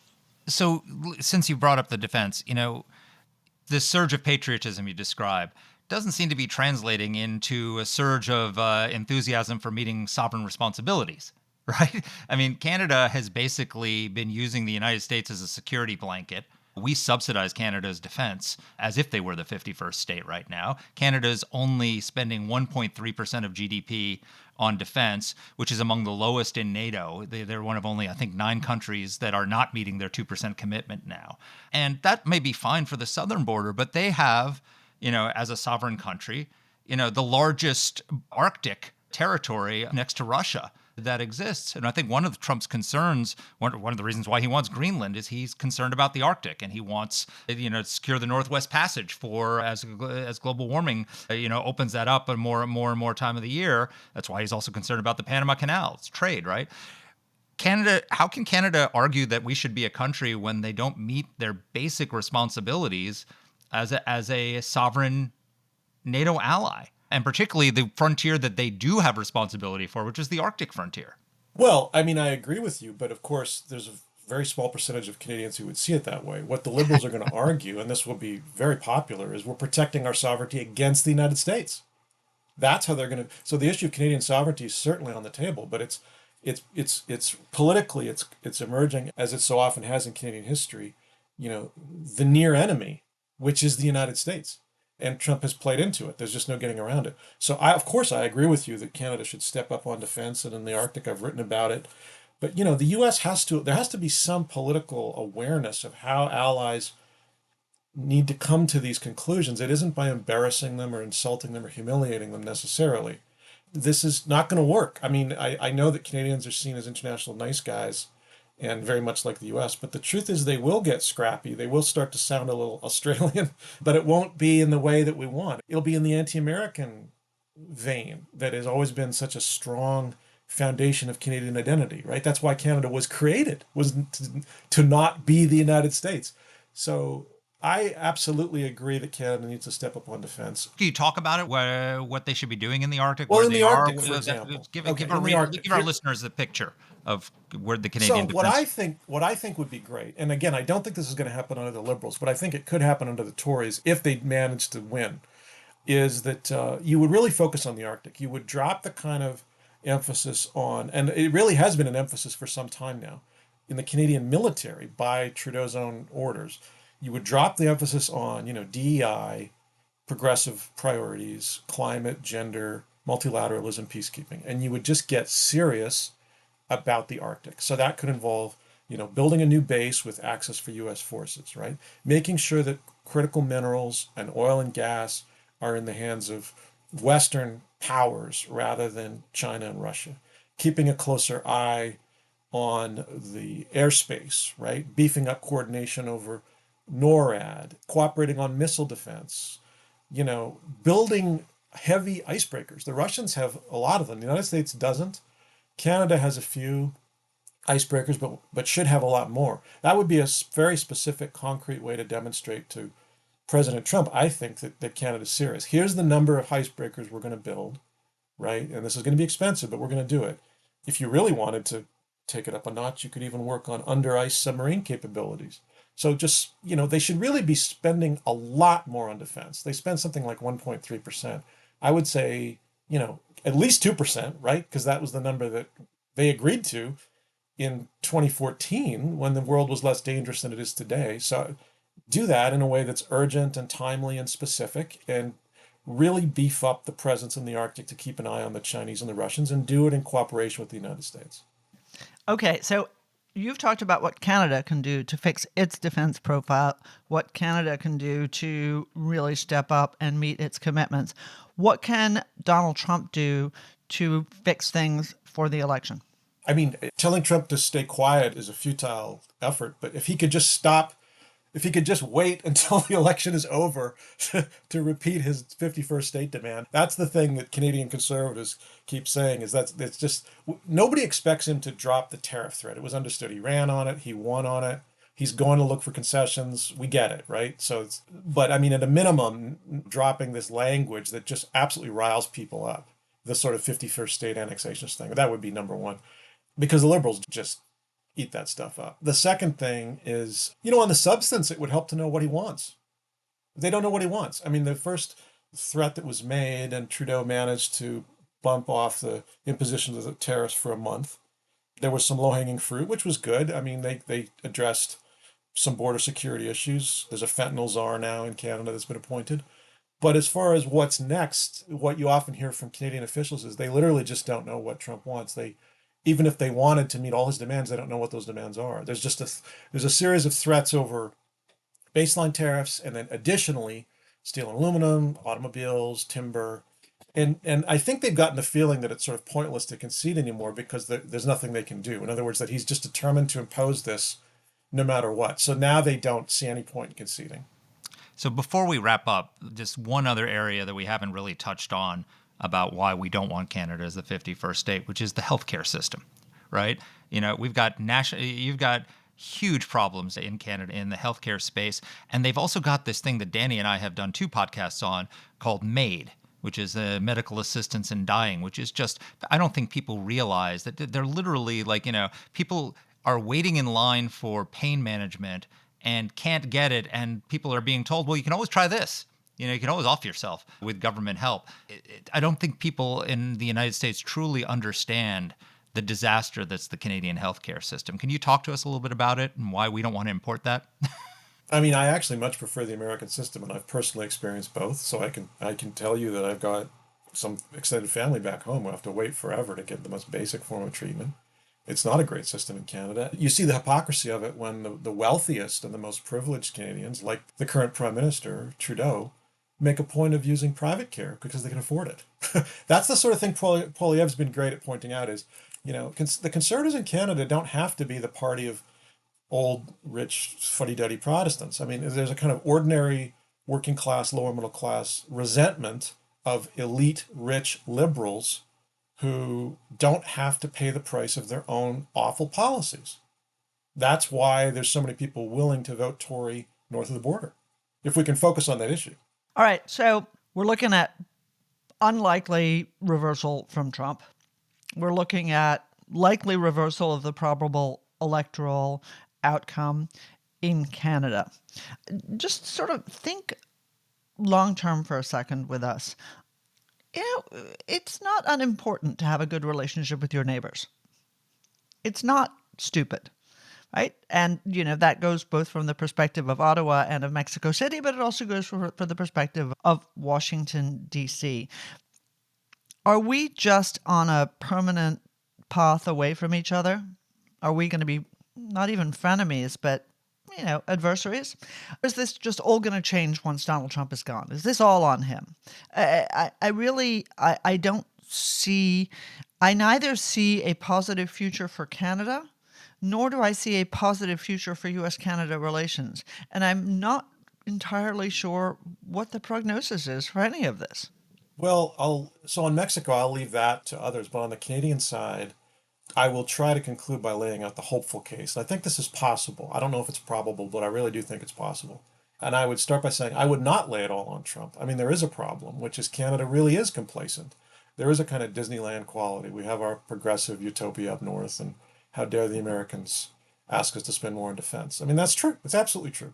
since you brought up the defense, the surge of patriotism you describe doesn't seem to be translating into a surge of enthusiasm for meeting sovereign responsibilities, right? I mean, Canada has basically been using the United States as a security blanket. We subsidize Canada's defense as if they were the 51st state right now. Canada's only spending 1.3% of GDP on defense, which is among the lowest in NATO. They're one of only, I think, 9 countries that are not meeting their 2% commitment now. And that may be fine for the southern border, but they have, as a sovereign country, the largest Arctic territory next to Russia that exists. And I think one of Trump's concerns, one of the reasons why he wants Greenland, is he's concerned about the Arctic, and he wants, to secure the Northwest Passage for as global warming, opens that up more and more time of the year. That's why he's also concerned about the Panama Canal. It's trade, right? How can Canada argue that we should be a country when they don't meet their basic responsibilities as a sovereign NATO ally? And particularly the frontier that they do have responsibility for, which is the Arctic frontier. Well, I mean, I agree with you, but of course, there's a very small percentage of Canadians who would see it that way. What the Liberals are going to argue, and this will be very popular, is we're protecting our sovereignty against the United States. That's how they're going to. So the issue of Canadian sovereignty is certainly on the table, but it's politically it's emerging, as it so often has in Canadian history. The near enemy, which is the United States. And Trump has played into it. There's just no getting around it. So of course I agree with you that Canada should step up on defense, and in the Arctic I've written about it. But the US there has to be some political awareness of how allies need to come to these conclusions, it isn't by embarrassing them or insulting them or humiliating them necessarily. This is not going to work. I mean, I know that Canadians are seen as international nice guys and very much like the US, but the truth is they will get scrappy. They will start to sound a little Australian, but it won't be in the way that we want. It'll be in the anti-American vein that has always been such a strong foundation of Canadian identity, right? That's why Canada was created, was to not be the United States. So I absolutely agree that Canada needs to step up on defense. Can you talk about it? What they should be doing in the Arctic? Well, Where in they the are? Arctic, for example. Give Okay, give our in the Arctic. give our listeners a picture of where the So Canadian defense. what I think would be great, and again, I don't think this is going to happen under the Liberals, but I think it could happen under the Tories if they manage to win, is that you would really focus on the Arctic. You would drop the kind of emphasis on, and it really has been an emphasis for some time now, in the Canadian military by Trudeau's own orders. You would drop the emphasis on, DEI, progressive priorities, climate, gender, multilateralism, peacekeeping, and you would just get serious about the Arctic. So that could involve, building a new base with access for U.S. forces, right? Making sure that critical minerals and oil and gas are in the hands of Western powers rather than China and Russia. Keeping a closer eye on the airspace, right? Beefing up coordination over NORAD, cooperating on missile defense, building heavy icebreakers. The Russians have a lot of them. The United States doesn't. Canada has a few icebreakers, but should have a lot more. That would be a very specific, concrete way to demonstrate to President Trump, I think, that Canada's serious. Here's the number of icebreakers we're going to build, right? And this is going to be expensive, but we're going to do it. If you really wanted to take it up a notch, you could even work on under ice submarine capabilities. So just, they should really be spending a lot more on defense. They spend something like 1.3%. I would say, at least 2%, right? Because that was the number that they agreed to in 2014 when the world was less dangerous than it is today. So do that in a way that's urgent and timely and specific, and really beef up the presence in the Arctic to keep an eye on the Chinese and the Russians, and do it in cooperation with the United States. Okay, so you've talked about what Canada can do to fix its defense profile, what Canada can do to really step up and meet its commitments. What can Donald Trump do to fix things for the election? I mean, telling Trump to stay quiet is a futile effort, but if he could just wait until the election is over to repeat his 51st state demand. That's the thing that Canadian conservatives keep saying, is that it's just, nobody expects him to drop the tariff threat. It was understood. He ran on it. He won on it. He's going to look for concessions. We get it, right? But I mean, at a minimum, dropping this language that just absolutely riles people up, the sort of 51st state annexations thing, that would be number one, because the Liberals just eat that stuff up. The second thing is, on the substance, it would help to know what he wants. They don't know what he wants. I mean, the first threat that was made, and Trudeau managed to bump off the imposition of the tariffs for a month. There was some low-hanging fruit, which was good. I mean, they addressed some border security issues. There's a fentanyl czar now in Canada that's been appointed. But as far as what's next, what you often hear from Canadian officials is they literally just don't know what Trump wants. Even if they wanted to meet all his demands, they don't know what those demands are. There's a series of threats over baseline tariffs, and then additionally, steel and aluminum, automobiles, timber. And I think they've gotten the feeling that it's sort of pointless to concede anymore because there's nothing they can do. In other words, that he's just determined to impose this no matter what. So now they don't see any point in conceding. So before we wrap up, just one other area that we haven't really touched on about why we don't want Canada as the 51st state, which is the healthcare system, right? You've got huge problems in Canada in the healthcare space. And they've also got this thing that Danny and I have done 2 podcasts on called MAID, which is medical assistance in dying, which is just, I don't think people realize that they're literally people are waiting in line for pain management and can't get it. And people are being told, well, you can always try this. You can always off yourself with government help. I don't think people in the United States truly understand the disaster that's the Canadian healthcare system. Can you talk to us a little bit about it and why we don't want to import that? I mean, I actually much prefer the American system, and I've personally experienced both. So I can tell you that I've got some extended family back home who have to wait forever to get the most basic form of treatment. It's not a great system in Canada. You see the hypocrisy of it when the wealthiest and the most privileged Canadians, like the current Prime Minister, Trudeau, make a point of using private care because they can afford it. That's the sort of thing Poilievre's been great at pointing out is, the Conservatives in Canada don't have to be the party of old, rich, fuddy-duddy Protestants. I mean, there's a kind of ordinary working class, lower middle class resentment of elite, rich liberals who don't have to pay the price of their own awful policies. That's why there's so many people willing to vote Tory north of the border, if we can focus on that issue. All right, so we're looking at unlikely reversal from Trump. We're looking at likely reversal of the probable electoral outcome in Canada. Just sort of think long term for a second with us. It's not unimportant to have a good relationship with your neighbors. It's not stupid, right? And, that goes both from the perspective of Ottawa and of Mexico City, but it also goes for the perspective of Washington, D.C. Are we just on a permanent path away from each other? Are we going to be not even frenemies, but adversaries? Or is this just all going to change once Donald Trump is gone? Is this all on him? I don't see, I neither see a positive future for Canada, nor do I see a positive future for U.S.-Canada relations. And I'm not entirely sure what the prognosis is for any of this. Well, so on Mexico, I'll leave that to others, but on the Canadian side, I will try to conclude by laying out the hopeful case. I think this is possible. I don't know if it's probable, but I really do think it's possible. And I would start by saying I would not lay it all on Trump. I mean, there is a problem, which is Canada really is complacent. There is a kind of Disneyland quality. We have our progressive utopia up north, and how dare the Americans ask us to spend more on defense. I mean, that's true. It's absolutely true.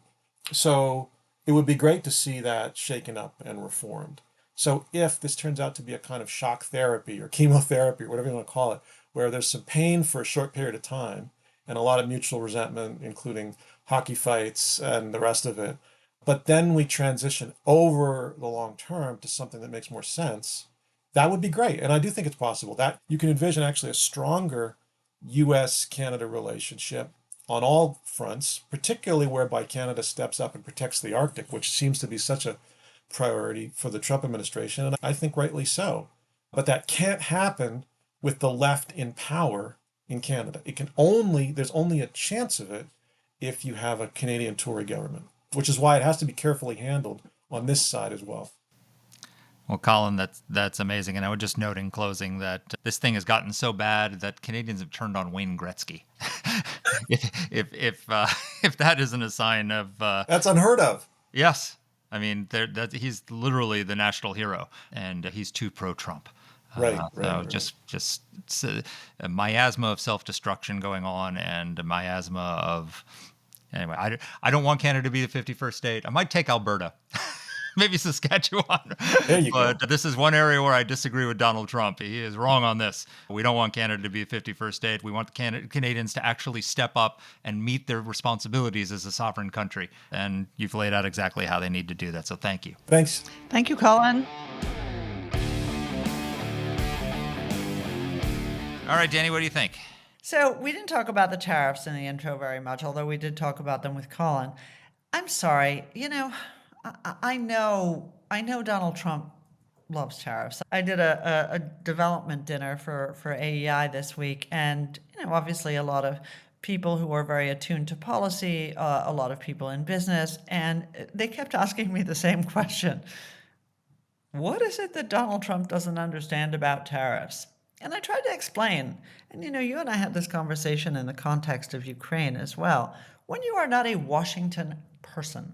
So it would be great to see that shaken up and reformed. So if this turns out to be a kind of shock therapy or chemotherapy or whatever you want to call it, where there's some pain for a short period of time and a lot of mutual resentment, including hockey fights and the rest of it, but then we transition over the long term to something that makes more sense, that would be great. And I do think it's possible that you can envision actually a stronger US-Canada relationship on all fronts, particularly whereby Canada steps up and protects the Arctic, which seems to be such a priority for the Trump administration, and I think rightly so. But that can't happen with the left in power in Canada. There's only a chance of it if you have a Canadian Tory government, which is why it has to be carefully handled on this side as well. Well, Colin, that's amazing. And I would just note in closing that this thing has gotten so bad that Canadians have turned on Wayne Gretzky. if that isn't a sign of that's unheard of. Yes, I mean he's literally the national hero, and he's too pro-Trump. Right. Just a miasma of self-destruction going on, and a miasma of anyway. I don't want Canada to be the 51st state. I might take Alberta. Maybe Saskatchewan. There you go. But this is one area where I disagree with Donald Trump. He is wrong on this. We don't want Canada to be the 51st state. We want the Canadians to actually step up and meet their responsibilities as a sovereign country. And you've laid out exactly how they need to do that. So thank you. Thanks. Thank you, Colin. All right, Danny, what do you think? So we didn't talk about the tariffs in the intro very much, although we did talk about them with Colin. I'm sorry, I know Donald Trump loves tariffs. I did a development dinner for AEI this week, and obviously a lot of people who are very attuned to policy, a lot of people in business, and they kept asking me the same question. What is it that Donald Trump doesn't understand about tariffs? And I tried to explain, and you and I had this conversation in the context of Ukraine as well. When you are not a Washington person,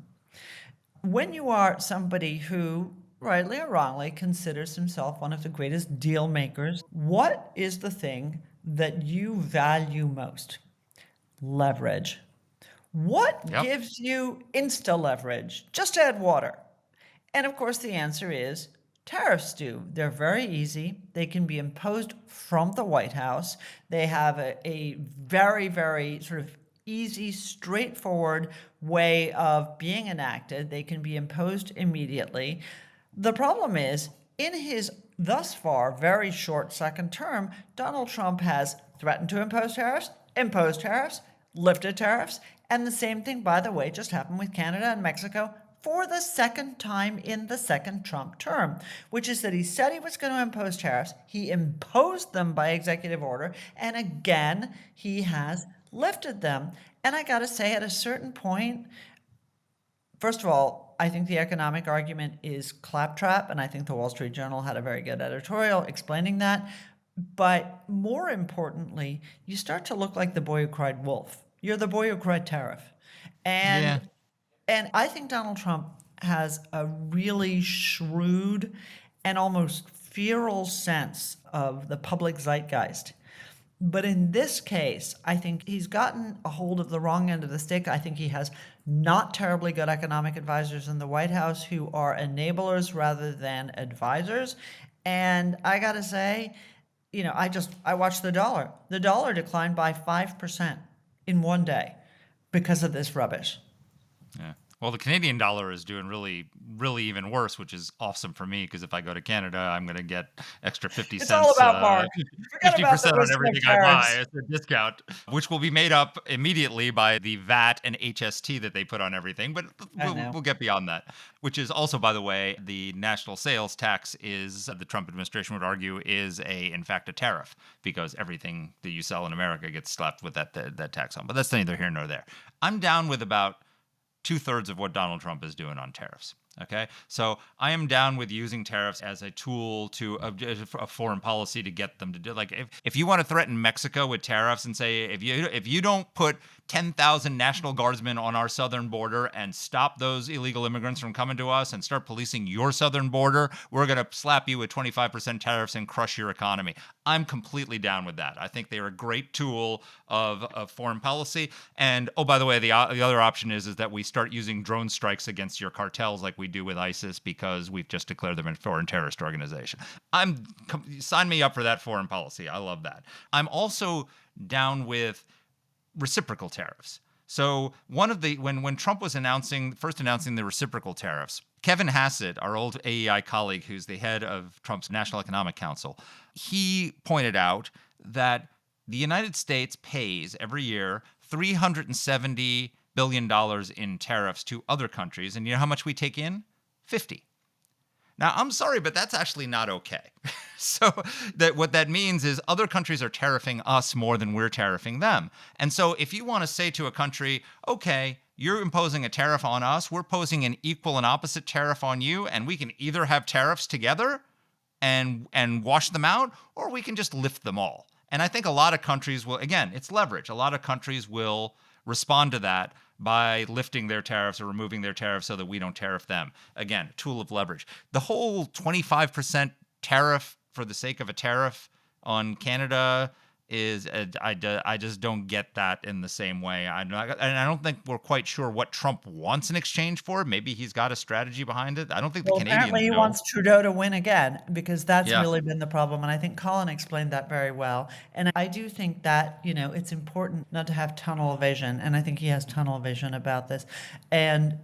when you are somebody who, rightly or wrongly, considers himself one of the greatest deal makers, what is the thing that you value most? Leverage. What gives you insta leverage? Just add water. And of course, the answer is tariffs do. They're very easy. They can be imposed from the White House. They have a very, very sort of easy, straightforward way of being enacted. They can be imposed immediately. The problem is, in his thus far very short second term, Donald Trump has threatened to impose tariffs, imposed tariffs, lifted tariffs. And the same thing, by the way, just happened with Canada and Mexico for the second time in the second Trump term, which is that he said he was going to impose tariffs. He imposed them by executive order. And again, he has lifted them. And I got to say, at a certain point, first of all, I think the economic argument is claptrap, and I think the Wall Street Journal had a very good editorial explaining that. But more importantly, you start to look like the boy who cried wolf. You're the boy who cried tariff. And Yeah. and I think Donald Trump has a really shrewd and almost feral sense of the public zeitgeist. But in this case, I think he's gotten a hold of the wrong end of the stick. I think he has not terribly good economic advisors in the White House who are enablers rather than advisors. And I got to say, I watched the dollar. The dollar declined by 5% in one day because of this rubbish. Yeah. Well, the Canadian dollar is doing really, really even worse, which is awesome for me because if I go to Canada, I'm going to get extra 50 It's cents. all about Mark. Forget about 50% the on wisdom of everything I buy. tariffs. It's a discount, which will be made up immediately by the VAT and HST that they put on everything. But we'll get beyond that, which is also, by the way, the national sales tax is, the Trump administration would argue, is in fact a tariff because everything that you sell in America gets slapped with that tax on. But that's neither here nor there. I'm down with about 2/3 of what Donald Trump is doing on tariffs. Okay, so I am down with using tariffs as a tool to a foreign policy to get them to do. Like if you want to threaten Mexico with tariffs and say if you don't put 10,000 National Guardsmen on our southern border and stop those illegal immigrants from coming to us and start policing your southern border, we're going to slap you with 25% tariffs and crush your economy. I'm completely down with that. I think they're a great tool of foreign policy. And oh, by the way, the other option is that we start using drone strikes against your cartels like we do with ISIS because we've just declared them a foreign terrorist organization. Sign me up for that foreign policy. I love that. I'm also down with reciprocal tariffs. So when Trump was first announcing the reciprocal tariffs, Kevin Hassett, our old AEI colleague, who's the head of Trump's National Economic Council, he pointed out that the United States pays every year $370 billion in tariffs to other countries. And you know how much we take in? 50. Now, I'm sorry, but that's actually not okay. So what that means is other countries are tariffing us more than we're tariffing them. And so if you want to say to a country, okay, you're imposing a tariff on us, we're posing an equal and opposite tariff on you, and we can either have tariffs together and wash them out, or we can just lift them all. And I think a lot of countries will, again, it's leverage. A lot of countries will respond to that by lifting their tariffs or removing their tariffs so that we don't tariff them. Again, tool of leverage. The whole 25% tariff for the sake of a tariff on Canada is, I just don't get that in the same way. And I don't think we're quite sure what Trump wants in exchange for. Maybe he's got a strategy behind it. I don't think the Canadians apparently he know. wants Trudeau to win again because that's Yeah. really been the problem. And I think Colin explained that very well. And I do think that, it's important not to have tunnel vision. And I think he has tunnel vision about this. And,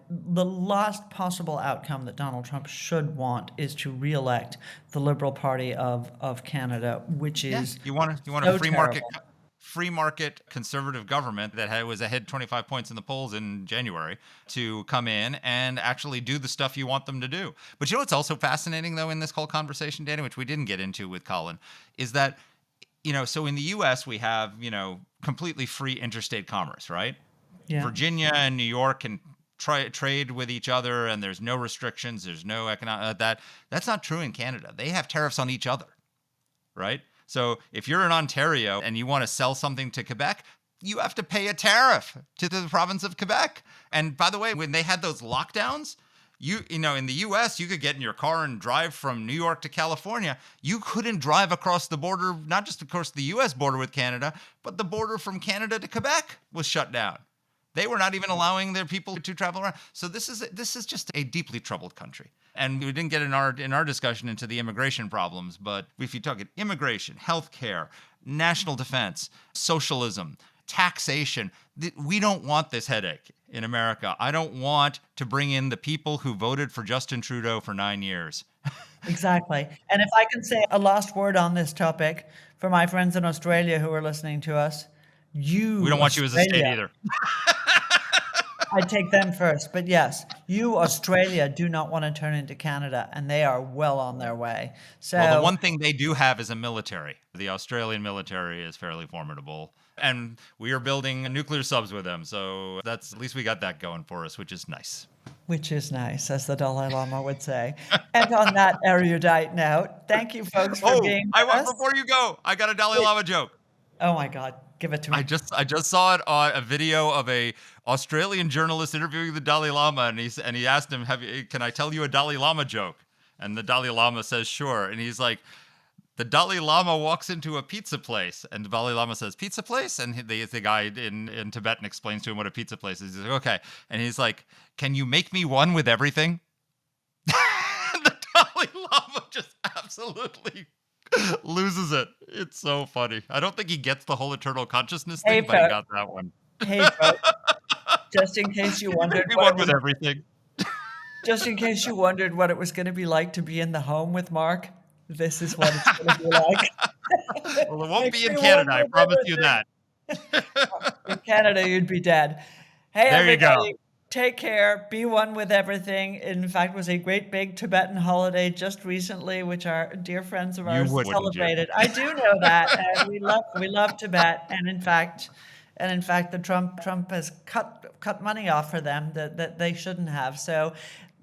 the last possible outcome that Donald Trump should want is to reelect the Liberal Party of Canada, which is You want a so free market conservative government that was ahead 25 points in the polls in January to come in and actually do the stuff you want them to do. But what's also fascinating, though, in this whole conversation, Danny, which we didn't get into with Colin, is that, so in the U.S. we have, completely free interstate commerce, right? Yeah. Virginia and New York can trade with each other and there's no restrictions. There's no economic, that's not true in Canada. They have tariffs on each other, right? So if you're in Ontario and you want to sell something to Quebec, you have to pay a tariff to the province of Quebec. And by the way, when they had those lockdowns, in the US, you could get in your car and drive from New York to California. You couldn't drive across the border, not just across the US border with Canada, but the border from Canada to Quebec was shut down. They were not even allowing their people to travel around. So this is just a deeply troubled country. And we didn't get in our discussion into the immigration problems, but if you talk at immigration, healthcare, national defense, socialism, taxation, we don't want this headache in America. I don't want to bring in the people who voted for Justin Trudeau for 9 years Exactly. And if I can say a last word on this topic for my friends in Australia who are listening to us, We you, don't want you as a state Australia, either. I'd take them first. But yes, you, Australia, do not want to turn into Canada, and they are well on their way. Well, the So, one thing they do have is a military. The Australian military is fairly formidable. And we are building nuclear subs with them. So that's at least we got that going for us, which is nice. which is nice, as the Dalai Lama would say. And on that erudite note, thank you, folks, for Oh, being I with want us. before you go, I got a Dalai Wait. Lama joke. Oh my God, give it to me. I just saw it on a video of a Australian journalist interviewing the Dalai Lama, and he asked him, can I tell you a Dalai Lama joke?" And the Dalai Lama says, "Sure." And he's like, the Dalai Lama walks into a pizza place, and the Dalai Lama says, "Pizza place?" And the guy in Tibetan explains to him what a pizza place is. He's like, "Okay." And he's like, "Can you make me one with everything?" The Dalai Lama just absolutely loses it. It's so funny. I don't think he gets the whole eternal consciousness Hey, thing, but he folks. got that one. Hey, folks. Just in case you wondered He what won it with was, everything. just in case you wondered what it was going to be like to be in the home with Mark, this is what it's going to be like. Well, it won't Make be in me Canada, one I with promise you everything. that. In Canada, you'd be dead. Hey, There you go. everybody, take care. Be one with everything. In fact, it was a great big Tibetan holiday just recently, which our dear friends of You ours wouldn't, you? celebrated. I do know that. We love Tibet, and in fact, the Trump has cut money off for them that they shouldn't have. So,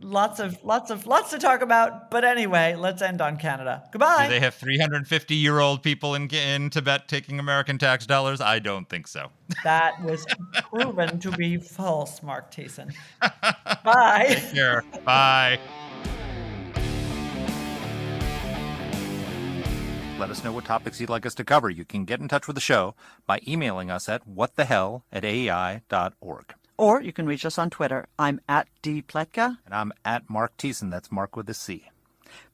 lots to talk about. But anyway, let's end on Canada. Do Goodbye. they have 350-year-old people in Tibet taking American tax dollars? I don't think so. That was proven to be false, Mark Thiessen. Bye. Take care. Bye. Let us know what topics you'd like us to cover. You can get in touch with the show by emailing us at whatthehell@aei.org. Or you can reach us on Twitter. I'm at @dpletka. And I'm at Mark Thiessen. That's Mark with a C.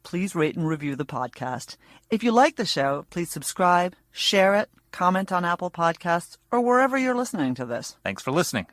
Please rate and review the podcast. If you like the show, please subscribe, share it, comment on Apple Podcasts, or wherever you're listening to this. Thanks for listening.